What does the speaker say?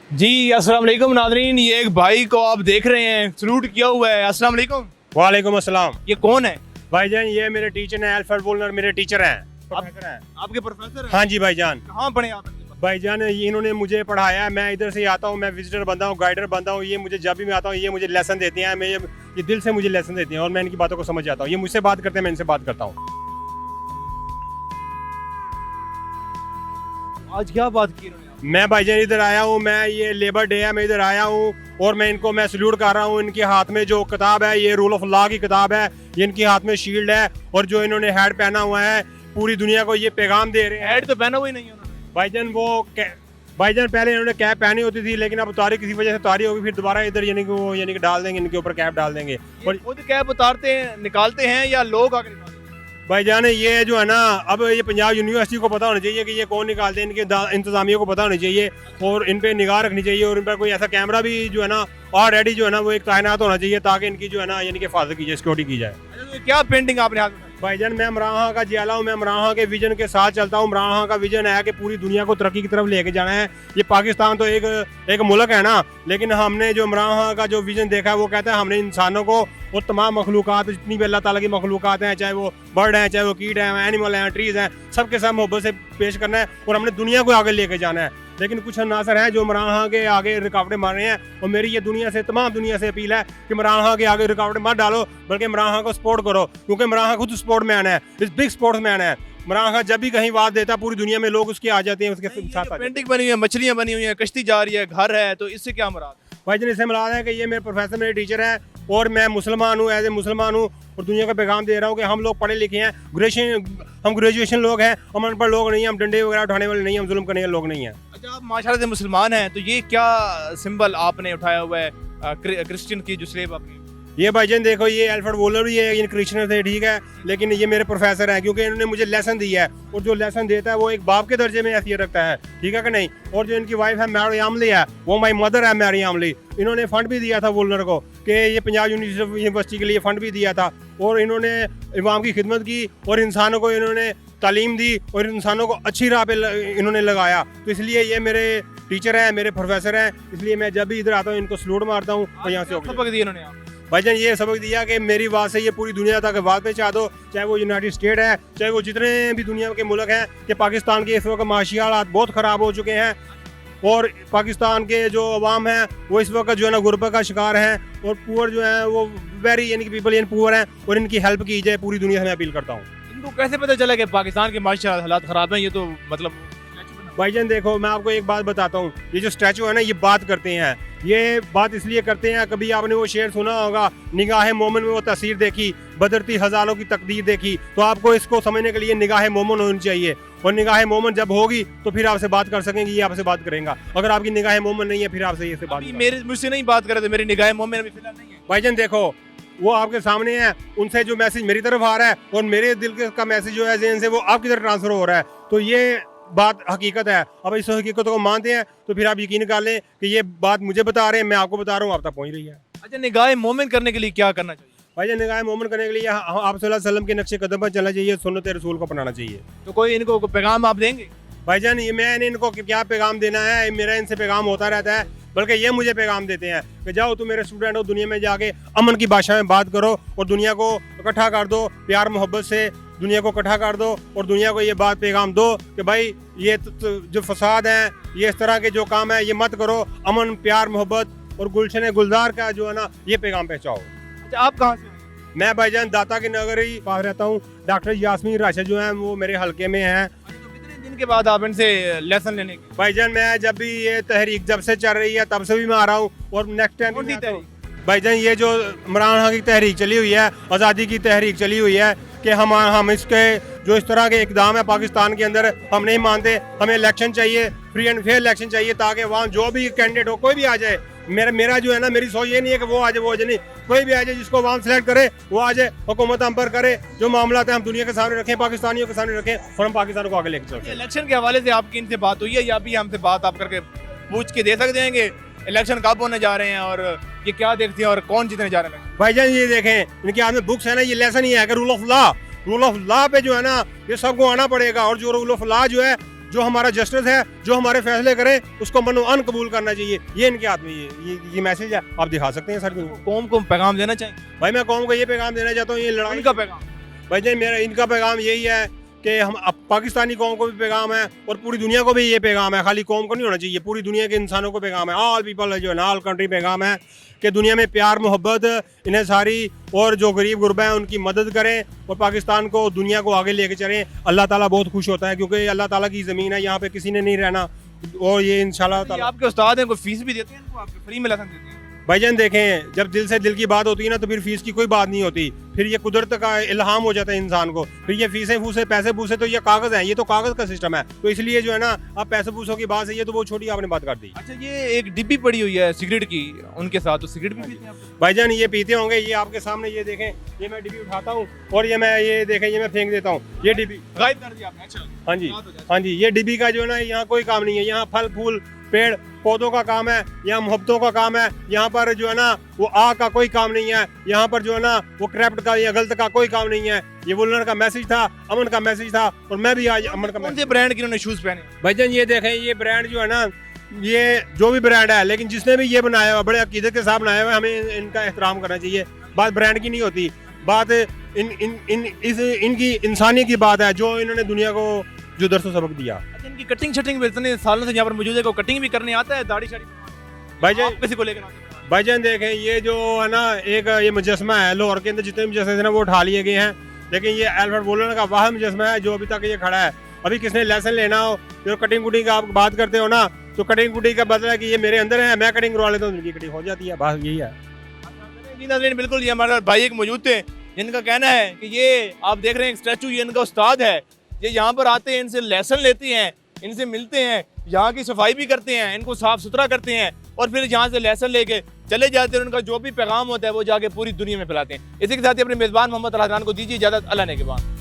जी अस्सलाम वालेकुम नाज़रीन, ये एक भाई को आप देख रहे हैं, सलूट किया हुआ है। अस्सलाम वालेकुम। वालेकुम अस्सलाम। ये कौन है? भाईजान ये मेरे टीचर हैं, अल्फ्रेड वोल्नर मेरे टीचर हैं, प्रोफेसर हैं। आपके प्रोफेसर हैं? हाँ जी भाईजान। कहाँ पढ़े आप? भाईजान इन्होंने मुझे पढ़ाया है, मैं इधर से आता हूँ, मैं विजिटर बनता हूँ, गाइडर बनता हूँ। ये मुझे जब भी मैं आता हूँ ये मुझे लेसन देते हैं, मैं ये दिल से मुझे लेसन देते हैं और मैं इनकी बातों को समझ जाता हूँ। ये मुझसे बात करते हैं, मैं इनसे बात करता हूँ। आज क्या बात की इन्होंने? मैं भाईजान इधर आया हूँ, मैं ये लेबर डे है, मैं इधर आया हूँ और मैं सल्यूट कर रहा हूँ। इनके हाथ में जो किताब है ये रूल ऑफ लॉ की किताब है, ये इनके हाथ में शील्ड है और जो इन्होंने हेड पहना हुआ है पूरी दुनिया को ये पैगाम दे रहे हैं। हेड तो पहना हुआ ही नहीं उन्होंने। भाईजान पहले इन्होंने कैप पहनी होती थी लेकिन अब उतारी, किसी वजह से उतारी होगी, फिर दोबारा इधर यानी कि डाल देंगे, इनके ऊपर कैप डाल देंगे। और खुद कैप उतारते हैं, निकालते हैं या लोग आके निकालते हैं? भाईजान ये जो है ना, अब ये पंजाब यूनिवर्सिटी को पता होना चाहिए कि ये कौन निकालते हैं, इनके इंतजामिया को पता होना चाहिए और इन पे निगाह रखनी चाहिए और इन पर कोई ऐसा कैमरा भी जो है ना ऑलरेडी जो है ना वो एक तैनात होना चाहिए ताकि इनकी जो है ना यानी कि हिफाजत की जाए, सिक्योरिटी की जाए। अच्छा, तो क्या पेंटिंग आपने हाथ में? भाईजान मैं इमरान खान का जियाला हूँ, मैं इमरान खान के विजन के साथ चलता हूँ। इमरान खान का विजन है कि पूरी दुनिया को तरक्की की तरफ लेके जाना है। ये पाकिस्तान तो एक मुल्क है ना, लेकिन हमने जो इमरान खान का जो विजन देखा है वो कहता है हमने इंसानों को और तमाम मखलूक़ात जितनी भी अल्लाह ताला की मखलूक़ात हैं, चाहे वो बर्ड हैं, चाहे वो कीट हैं, एनिमल हैं, ट्रीज़ हैं, सबके सब मोहब्बत से पेश करना है और हमने दुनिया को आगे लेके जाना है। लेकिन कुछ नासर हैं जो इमरान खान के आगे रुकावटें मार रहे हैं और मेरी ये तमाम दुनिया से अपील है कि इमरान खान के आगे रुकावटें मत डालो, बल्कि इमरान खान को सपोर्ट करो, क्योंकि इमरान खान खुद स्पोर्ट मैन है, इस बिग स्पोर्ट्स मैन है। इमरान खान जब भी कहीं बात देता है पूरी दुनिया में लोग उसके आ जाते हैं, उसके साथ पेंटिंग बनी हुई है, मछलियाँ बनी हुई हैं, कश्ती जा रही है, घर है, तो इससे क्या मुराद? भाईजान इससे मिला है कि ये मेरे प्रोफेसर, मेरे टीचर हैं और मैं मुसलमान हूँ, एज ए मुसलमान हूँ और दुनिया का पैगाम दे रहा हूँ कि हम लोग पढ़े लिखे हैं, हम ग्रेजुएशन लोग हैं, हम अनपढ़ लोग नहीं हैं, हम डंडे वगैरह उठाने वाले नहीं हैं, हम जुल्म करने वाले लोग नहीं हैं। अच्छा, आप माशाल्लाह से मुसलमान हैं, तो ये क्या सिंबल आपने उठाया हुआ है क्रिश्चियन की जो स्लेब आपने? ये भाईजान देखो, ये अल्फ्रेड वोल्नर भी है, ये क्रिश्चियन थे, ठीक है, लेकिन ये मेरे प्रोफेसर हैं क्योंकि इन्होंने मुझे लेसन दिया है और जो लेसन देता है वो एक बाप के दर्जे में हैसियत रखता है, ठीक है कि नहीं। और जो इनकी वाइफ है मैरी आमली है, वो माई मदर है मैरी आमली। इन्होंने फंड भी दिया था वोल्नर को कि ये पंजाब यूनिवर्सिटी के लिए फंड भी दिया था और इन्होंने इमाम की खिदमत की और इंसानों को इन्होंने तालीम दी और इंसानों को अच्छी राह पे इन्होंने लगाया। तो इसलिए ये मेरे टीचर हैं, मेरे प्रोफेसर हैं, इसलिए मैं जब भी इधर आता हूँ इनको सलूट मारता हूँ और यहाँ से सबक दिया इन्होंने आपको? भाईजान ये सबक दिया कि मेरी बात से ये पूरी दुनिया तक बात पहुंचा दो, चाहे वो यूनाइटेड स्टेट है, चाहे वो जितने भी दुनिया के मुल्क हैं, कि पाकिस्तान के इस वक्त माशी हालात बहुत ख़राब हो चुके हैं और पाकिस्तान के जो अवाम हैं वो इस वक्त जो है ना गुर्बत का शिकार हैं और पुअर जो है वो वेरी यानी कि पीपल इन पुअर हैं और इनकी हेल्प की जाए, पूरी दुनिया से मैं अपील करता हूँ। इनको कैसे पता चला कि पाकिस्तान के माशी हालात ख़राब हैं? ये तो मतलब भाईजान देखो, मैं आपको एक बात बताता हूँ, ये जो स्टैचू है ना ये बात करते हैं, ये बात इसलिए करते हैं, कभी आपने वो शेर सुना होगा, निगाह मोमिन में वो तस्वीर देखी, बदरती हजारों की तकदीर देखी। तो आपको इसको समझने के लिए निगाह मोमिन होनी चाहिए और निगाह मोमिन जब होगी तो फिर आपसे बात कर सकेंगे, ये आपसे बात करेगा। अगर आपकी निगाह मोमिन नहीं है फिर आपसे ये से बात मुझसे नहीं बात कर रहे थे, मेरी निगाह मोमिन अभी फिलहाल नहीं है। भाईजान देखो, वो आपके सामने है, उनसे जो मैसेज मेरी तरफ आ रहा है और मेरे दिल का मैसेज जो है ज़हन से वो आपकी तरफ ट्रांसफर हो रहा है, तो ये बात हकीकत है। अब इस हकीकत को मानते हैं तो फिर आप यकीन कर लें कि ये बात मुझे बता रहे हैं, मैं आपको बता रहा हूँ, आप तक पहुँच रही है। अच्छा, निगाह मोमिन करने के लिए क्या करना चाहिए? भाई निगाह मोमिन करने के लिए आप सल्लल्लाहु अलैहि वसल्लम के नक्शे कदम पर चलना चाहिए, सुन्नत रसूल को अपनाना चाहिए। तो कोई इनको पैगाम आप देंगे? भाईजान ये मैंने इनको क्या पैगाम देना है, मेरा इनसे पैगाम होता रहता है, बल्कि ये मुझे पैगाम देते हैं कि जाओ तुम मेरे स्टूडेंट हो, दुनिया में जाके अमन की भाषा में बात करो और दुनिया को इकट्ठा कर दो, प्यार मोहब्बत से दुनिया को इकट्ठा कर दो और दुनिया को ये बात पैगाम दो कि भाई ये जो फसाद है, ये इस तरह के जो काम है ये मत करो, अमन प्यार मोहब्बत और गुलशन गुलजार का जो है ना ये पैगाम पहुँचाओ। अच्छा, आप कहाँ से? मैं भाईजान दाता की नगर ही पास रहता हूँ। डॉक्टर यास्मीन राशिद जो हैं वो मेरे हल्के में हैं। कितने दिन के बाद आप इनसे लेसन लेने के? भाईजान मैं जब भी ये तहरीक जब से चल रही है तब से भी मैं आ रहा हूँ और नेक्स्ट टाइम भाईजान ये जो इमरान खान की तहरीक चली हुई है, आज़ादी की तहरीक चली हुई है कि हम इसके जो इस तरह के इकदाम है पाकिस्तान के अंदर हम नहीं मानते। हमें इलेक्शन चाहिए, फ्री एंड फेयर इलेक्शन चाहिए ताकि वहाँ जो भी कैंडिडेट हो कोई भी आ जाए। मेरा जो है ना, मेरी सोच ये नहीं है कि वो आ जाए वो आ जाए, नहीं, कोई भी आ जाए जिसको वहाँ सेलेक्ट करे वो आ जाए, हुकूमत हम पर करे, जो मामला है हम दुनिया के सामने रखें, पाकिस्तानियों के सामने रखें और हम पाकिस्तान को आगे लेकर चलते हैं। इलेक्शन के हवाले से आपकी इनसे बात हुई है या अभी हमसे बात आप करके पूछ के दे सकते हैं कि इलेक्शन कब होने जा रहे हैं और ये क्या देखते हैं और कौन जीतने जा रहे हैं? भाईजान ये देखें, इनके हाथ में बुक्स है ना, ये लेसन ही है कि रूल ऑफ लॉ पे जो है ना ये सबको आना पड़ेगा और जो रूल ऑफ लॉ जो है जो हमारा जस्टिस है, जो हमारे फैसले करे, उसको मनो अन कबूल करना चाहिए। ये इनके हाथ में ये मैसेज है, आप दिखा सकते हैं सर। कौम को पैगाम देना चाहिए? भाई मैं कौम को ये पैगाम देना चाहता हूँ, ये लड़ाई उनका पैगाम भाई जान मेरा इनका पैगाम यही है कि हम अब पाकिस्तानी कौम को भी पैगाम है और पूरी दुनिया को भी ये पैगाम है, खाली कौम को नहीं होना चाहिए, पूरी दुनिया के इंसानों को पैगाम है, ऑल पीपल जो है ना, ऑल कंट्री पैगाम है कि दुनिया में प्यार मोहब्बत इन्हें सारी, और जो गरीब गुरबा हैं उनकी मदद करें और पाकिस्तान को दुनिया को आगे लेके चलें। अल्लाह ताला बहुत खुश होता है क्योंकि अल्लाह ताला की ज़मीन है, यहाँ पे किसी ने नहीं रहना, और ये इंशाल्लाह ताला। आपके उस्ताद हैं, कोई फीस भी देते हैं इनको? आपके फ्री में लेसन देते हैं? भाईजान देखें, जब दिल से दिल की बात होती है ना तो फिर फीस की कोई बात नहीं होती, फिर ये कुदरत का इल्हाम हो जाता है इंसान को। फिर ये फीसें फूसे पैसे पूसे तो ये कागज़ हैं, ये तो कागज़ का सिस्टम है, तो इसलिए जो है ना आप पैसे पूसों की बात है, ये तो वो छोटी आपने बात कर दी। अच्छा, ये एक डिब्बी पड़ी हुई है सिगरेट की उनके साथ, तो सिगरेट भी पीते हैं आप? भाईजान ये पीते होंगे, ये आपके सामने, ये देखें, ये मैं डिब्बी उठाता हूँ और ये मैं ये देखें, ये मैं फेंक देता हूँ, ये डिब्बी गायब कर दिया आपने। अच्छा, हाँ जी, हाँ जी, ये डिब्बी का जो है ना यहाँ कोई काम नहीं है, यहाँ फल फूल पेड़ पौधों का काम है, यहाँ मोहब्बतों का काम है, यहाँ पर जो है ना वो आग का कोई काम नहीं है, यहाँ पर जो है ना वो क्रैप्ट का या गलत का कोई काम नहीं है। ये वुलनर का मैसेज था, अमन का मैसेज था, और मैं भी आज अमन का। कौन से ब्रांड के इन्होंने शूज पहने? भाईजान ये देखें, ये ब्रांड जो है ना, ये जो भी ब्रांड है, लेकिन जिसने भी ये बनाया हुआ बड़े अकीदत के साथ बनाया हुआ है, हमें इनका एहतराम करना चाहिए। बात ब्रांड की नहीं होती, बात इनकी इंसानियत की बात है, जो इन्होंने दुनिया को जो दरसो सबक दिया। अच्छा, इनकी कटिंग शटिंग भी इतने सालों से यहाँ पर मौजूद है, को कटिंग भी करने आता है, दाढ़ी शाड़ी? भाईजान किसी को लेकर आते हैं? भाईजान देखें, ये जो है ना एक ये मुजस्मा है, लाहौर के अंदर जितने भी मुजस्मे थे ना वो उठा लिए गए हैं, लेकिन ये अल्फ्रेड वुलनर का वाह मुजस्मा है जो अभी तक ये खड़ा है। अभी किसने लेसन लेना हो, जो कटिंग कुटिंग का आप बात करते हो ना, तो कटिंग कुटिंग का मतलब है कि ये मेरे अंदर है, मैं कटिंग करवा लेता हूँ, उनकी कटिंग हो जाती है, बस यही है। जी नाज़रीन, बिल्कुल ये हमारे भाई एक मौजूद थे जिनका कहना है कि ये आप देख रहे हैं एक स्टैचू, ये इनका उस्ताद है, ये यहाँ पर आते हैं, इनसे लेसन लेते हैं, इनसे मिलते हैं, यहाँ की सफाई भी करते हैं, इनको साफ सुथरा करते हैं, और फिर यहाँ से लेसन लेके चले जाते हैं। उनका जो भी पैगाम होता है वो जाके पूरी दुनिया में फैलाते हैं। इसी के साथ ही अपने मेज़बान मोहम्मद अल्लाह को दीजिए इजाज़त। अल्लाह ने के बाद।